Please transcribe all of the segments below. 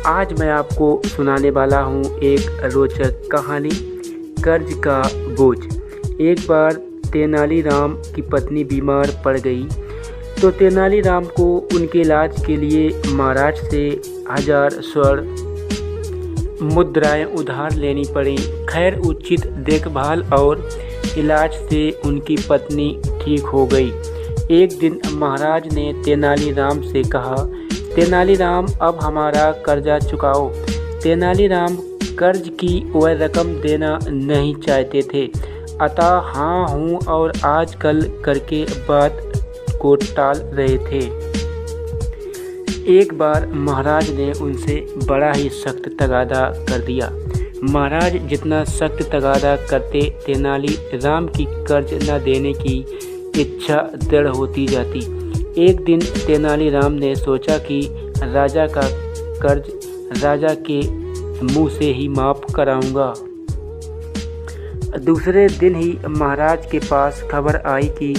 आज मैं आपको सुनाने वाला हूँ एक रोचक कहानी, कर्ज का बोझ। एक बार तेनालीराम की पत्नी बीमार पड़ गई तो तेनालीराम को उनके इलाज के लिए महाराज से 1000 स्वर्ण मुद्राएं उधार लेनी पड़ी। खैर, उचित देखभाल और इलाज से उनकी पत्नी ठीक हो गई। एक दिन महाराज ने तेनालीराम से कहा, तेनालीराम, अब हमारा कर्जा चुकाओ। तेनालीराम कर्ज की वह रकम देना नहीं चाहते थे, अतः हाँ हूँ और आज कल करके बात को टाल रहे थे। एक बार महाराज ने उनसे बड़ा ही सख्त तगादा कर दिया। महाराज जितना सख्त तगादा करते, तेनालीराम की कर्ज न देने की इच्छा दृढ़ होती जाती। एक दिन तेनालीराम ने सोचा कि राजा का कर्ज राजा के मुंह से ही माफ कराऊंगा। दूसरे दिन ही महाराज के पास खबर आई कि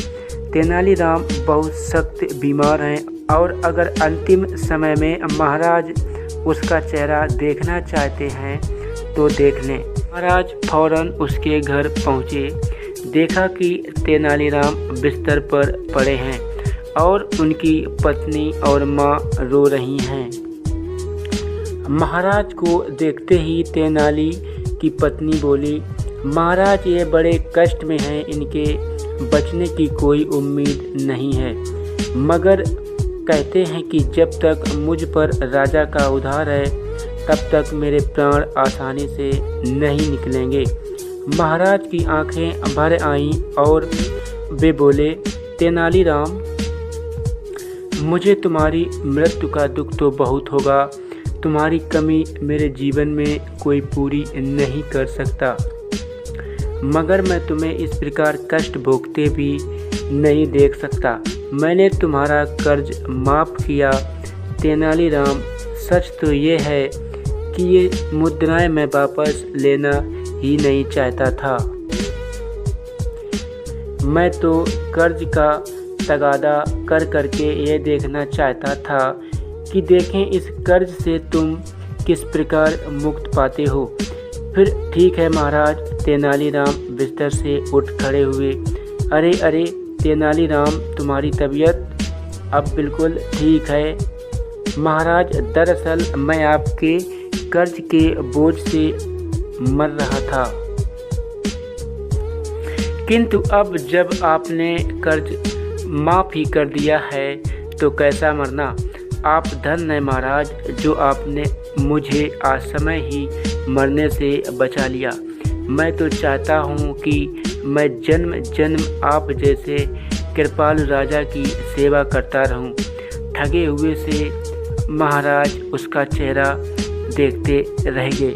तेनालीराम बहुत सख्त बीमार हैं और अगर अंतिम समय में महाराज उसका चेहरा देखना चाहते हैं तो देख लें। महाराज फौरन उसके घर पहुँचे। देखा कि तेनालीराम बिस्तर पर पड़े हैं और उनकी पत्नी और माँ रो रही हैं। महाराज को देखते ही तेनाली की पत्नी बोली, महाराज ये बड़े कष्ट में हैं, इनके बचने की कोई उम्मीद नहीं है, मगर कहते हैं कि जब तक मुझ पर राजा का उधार है तब तक मेरे प्राण आसानी से नहीं निकलेंगे। महाराज की आंखें भर आईं और वे बोले, तेनालीराम, मुझे तुम्हारी मृत्यु का दुख तो बहुत होगा, तुम्हारी कमी मेरे जीवन में कोई पूरी नहीं कर सकता, मगर मैं तुम्हें इस प्रकार कष्ट भोगते भी नहीं देख सकता। मैंने तुम्हारा कर्ज माफ़ किया। तेनालीराम, सच तो ये है कि ये मुद्राएं मैं वापस लेना ही नहीं चाहता था। मैं तो कर्ज का तगादा कर करके ये देखना चाहता था कि देखें इस कर्ज से तुम किस प्रकार मुक्त पाते हो। फिर ठीक है महाराज। तेनालीराम बिस्तर से उठ खड़े हुए। अरे अरे तेनालीराम, तुम्हारी तबीयत अब बिल्कुल ठीक है। महाराज, दरअसल मैं आपके कर्ज के बोझ से मर रहा था, किंतु अब जब आपने कर्ज माफ़ ही कर दिया है तो कैसा मरना। आप धन्य हैं महाराज, जो आपने मुझे असमय ही मरने से बचा लिया। मैं तो चाहता हूँ कि मैं जन्म जन्म आप जैसे कृपालु राजा की सेवा करता रहूँ। ठगे हुए से महाराज उसका चेहरा देखते रह गए।